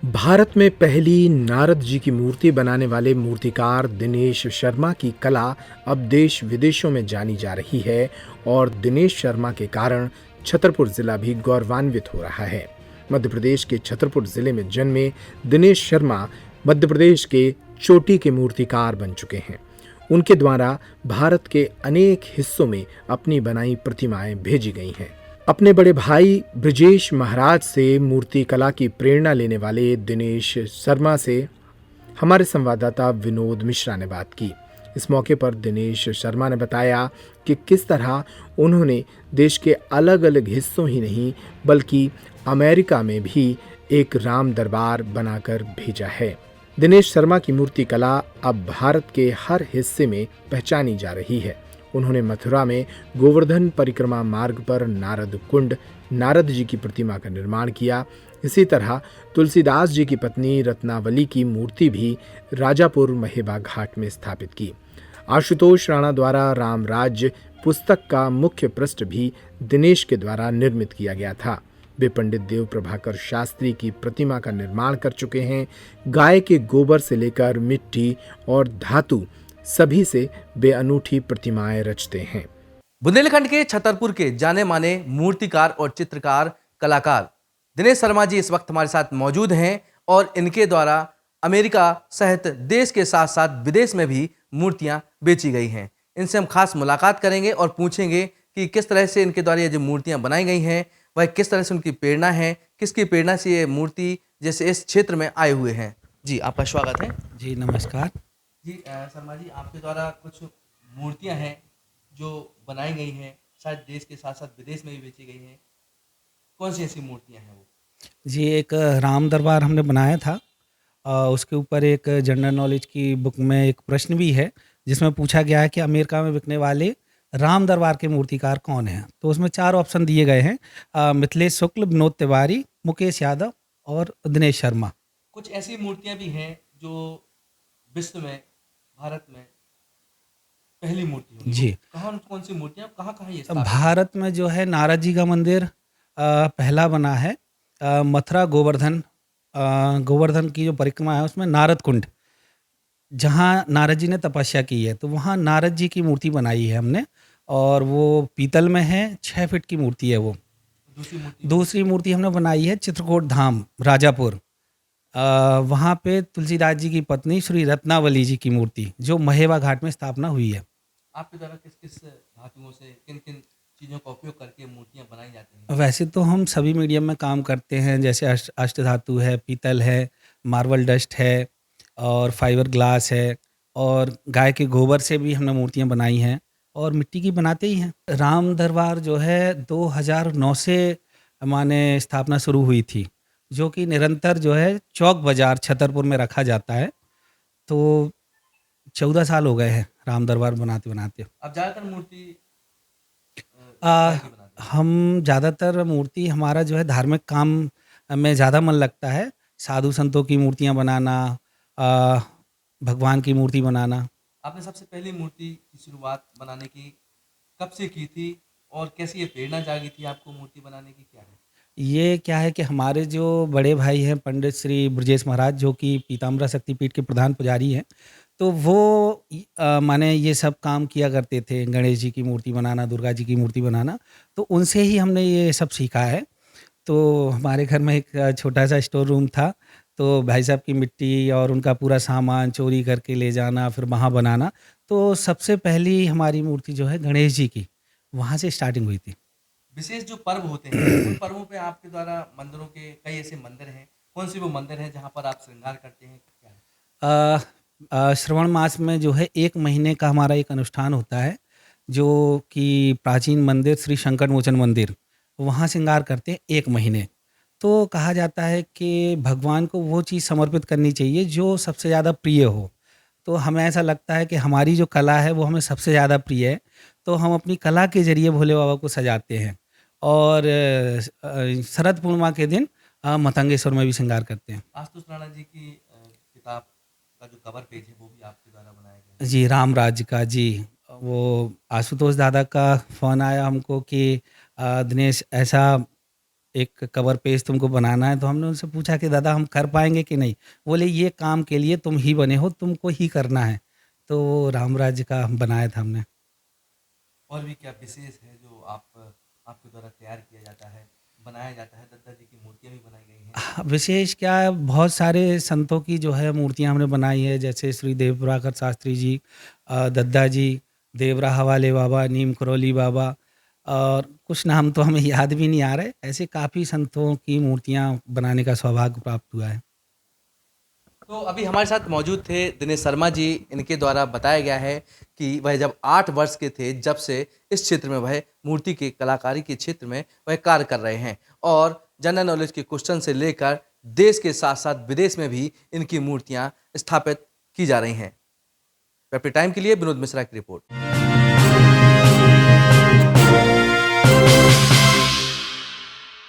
भारत में पहली नारद जी की मूर्ति बनाने वाले मूर्तिकार दिनेश शर्मा की कला अब देश विदेशों में जानी जा रही है और दिनेश शर्मा के कारण छतरपुर जिला भी गौरवान्वित हो रहा है। मध्य प्रदेश के छतरपुर जिले में जन्मे दिनेश शर्मा मध्य प्रदेश के चोटी के मूर्तिकार बन चुके हैं। उनके द्वारा भारत के अनेक हिस्सों में अपनी बनाई प्रतिमाएं भेजी गई हैं। अपने बड़े भाई ब्रजेश महाराज से मूर्ति कला की प्रेरणा लेने वाले दिनेश शर्मा से हमारे संवाददाता विनोद मिश्रा ने बात की। इस मौके पर दिनेश शर्मा ने बताया कि किस तरह उन्होंने देश के अलग अलग हिस्सों ही नहीं बल्कि अमेरिका में भी एक राम दरबार बनाकर भेजा है। दिनेश शर्मा की मूर्ति कला अब भारत के हर हिस्से में पहचानी जा रही है। उन्होंने मथुरा में गोवर्धन परिक्रमा मार्ग पर नारद कुंड नारद जी की प्रतिमा का निर्माण किया। इसी तरह तुलसीदास जी की पत्नी रत्नावली की मूर्ति भी राजापुर महेबा घाट में स्थापित की। आशुतोष राणा द्वारा राम राज्य पुस्तक का मुख्य पृष्ठ भी दिनेश के द्वारा निर्मित किया गया था। वे पंडित देव प्रभाकर शास्त्री की प्रतिमा का निर्माण कर चुके हैं। गाय के गोबर से लेकर मिट्टी और धातु सभी से वे अनूठी प्रतिमाएं रचते हैं। बुंदेलखंड के छतरपुर के जाने माने मूर्तिकार और चित्रकार कलाकार दिनेश शर्मा जी इस वक्त हमारे साथ मौजूद हैं और इनके द्वारा अमेरिका सहित देश के साथ साथ विदेश में भी मूर्तियां बेची गई हैं। इनसे हम खास मुलाकात करेंगे और पूछेंगे कि किस तरह से इनके द्वारा ये जो मूर्तियां बनाई गई हैं वह किस तरह से उनकी प्रेरणा है, किसकी प्रेरणा से ये मूर्ति जैसे इस क्षेत्र में आए हुए हैं। जी आपका स्वागत है। जी नमस्कार। जी शर्मा जी, आपके द्वारा कुछ मूर्तियां हैं जो बनाई गई हैं, शायद देश के साथ साथ विदेश में भी बेची गई हैं। कौन सी ऐसी मूर्तियां हैं वो? जी एक राम दरबार हमने बनाया था। उसके ऊपर एक जनरल नॉलेज की बुक में एक प्रश्न भी है जिसमें पूछा गया है कि अमेरिका में बिकने वाले राम दरबार के मूर्तिकार कौन हैं। तो उसमें 4 ऑप्शन दिए गए हैं, मिथिलेश शुक्ल, विनोद तिवारी, मुकेश यादव और दिनेश शर्मा। कुछ ऐसी मूर्तियां भी हैं जो विश्व में, भारत में पहली मूर्ति होगी। जी कहाँ कौन सी मूर्तियां कहाँ कहाँ ये स्थापित हैं? भारत में जो है नारद जी का मंदिर पहला बना है। मथुरा गोवर्धन की जो परिक्रमा है उसमें नारद कुंड, जहाँ नारद जी ने तपस्या की है, तो वहाँ नारद जी की मूर्ति बनाई है हमने और वो पीतल में है, 6 फीट की मूर्ति है वो। दूसरी मूर्ति हमने बनाई है चित्रकूट धाम राजापुर। वहाँ पे तुलसीदास जी की पत्नी श्री रत्नावली जी की मूर्ति जो महेवा घाट में स्थापना हुई है। आपके द्वारा किस किस धातुओं से, किन किन चीजों का उपयोग करके मूर्तियां बनाई जाती हैं? वैसे तो हम सभी मीडियम में काम करते हैं, जैसे अष्ट धातु है, पीतल है, मार्बल डस्ट है और फाइबर ग्लास है और गाय के गोबर से भी हमने मूर्तियां बनाई हैं और मिट्टी की बनाते ही हैं। राम दरबार जो है 2009 से माने स्थापना शुरू हुई थी, जो कि निरंतर जो है चौक बाजार छतरपुर में रखा जाता है। तो 14 साल हो गए हैं राम दरबार बनाते बनाते। अब ज्यादातर मूर्ति आ, किस तरह की बनाते हैं? हम ज़्यादातर मूर्ति हमारा जो है धार्मिक काम में ज़्यादा मन लगता है। साधु संतों की मूर्तियाँ बनाना, आ, भगवान की मूर्ति बनाना। आपने सबसे पहली मूर्ति की शुरुआत बनाने की कब से की थी और कैसी ये प्रेरणा जागी थी आपको मूर्ति बनाने की, क्या है? ये क्या है कि हमारे जो बड़े भाई हैं पंडित श्री ब्रजेश महाराज, जो कि पीताम्बरा शक्तिपीठ के प्रधान पुजारी हैं, तो वो माने ये सब काम किया करते थे, गणेश जी की मूर्ति बनाना, दुर्गा जी की मूर्ति बनाना। तो उनसे ही हमने ये सब सीखा है। तो हमारे घर में एक छोटा सा स्टोर रूम था, तो भाई साहब की मिट्टी और उनका पूरा सामान चोरी करके ले जाना फिर वहाँ बनाना। तो सबसे पहली हमारी मूर्ति जो है गणेश जी की, वहाँ से स्टार्टिंग हुई थी। विशेष जो पर्व होते हैं उन पर्वों पे आपके द्वारा मंदिरों के कई ऐसे मंदिर हैं, कौन से वो मंदिर हैं जहाँ पर आप श्रृंगार करते हैं, क्या है? श्रवण मास में जो है 1 महीने का हमारा एक अनुष्ठान होता है, जो कि प्राचीन मंदिर श्री शंकर मोचन मंदिर, वहाँ श्रृंगार करते हैं 1 महीने। तो कहा जाता है कि भगवान को वो चीज़ समर्पित करनी चाहिए जो सबसे ज़्यादा प्रिय हो। तो हमें ऐसा लगता है कि हमारी जो कला है वो हमें सबसे ज़्यादा प्रिय है, तो हम अपनी कला के ज़रिए भोले बाबा को सजाते हैं। और शरद पूर्णिमा के दिन मतंगेश्वर में भी श्रृंगार करते हैं। आशुतोष राणा जी की किताब का जो कवर पेज है वो भी आपके द्वारा बनाया गया है। जी, राम राज्य का। जी, वो आशुतोष दादा का फ़ोन आया हमको कि दिनेश ऐसा एक कवर पेज तुमको बनाना है। तो हमने उनसे पूछा कि दादा हम कर पाएँगे कि नहीं? बोले ये काम के लिए तुम ही बने हो, तुमको ही करना है। तो वो राम राज्य का बनाया था हमने। और भी क्या विशेष है जो आपके द्वारा तैयार किया जाता है, बनाया जाता है? दद्दा जी की मूर्तियाँ भी बनाई गई हैं। हाँ, विशेष क्या है, बहुत सारे संतों की जो है मूर्तियाँ हमने बनाई है, जैसे श्री देव प्रभाकर शास्त्री जी, दद्दा जी, देवरा हवाले बाबा, नीम करौली बाबा, और कुछ नाम तो हमें याद भी नहीं आ रहे। ऐसे काफ़ी संतों की मूर्तियाँ बनाने का सौभाग्य प्राप्त हुआ है। तो अभी हमारे साथ मौजूद थे दिनेश शर्मा जी। इनके द्वारा बताया गया है कि वह जब 8 वर्ष के थे, जब से इस क्षेत्र में वह मूर्ति के कलाकारी के क्षेत्र में वह कार्य कर रहे हैं और जनरल नॉलेज के क्वेश्चन से लेकर देश के साथ-साथ विदेश में भी इनकी मूर्तियाँ स्थापित की जा रही हैं। पेपर टाइम के लिए विनोद मिश्रा की रिपोर्ट।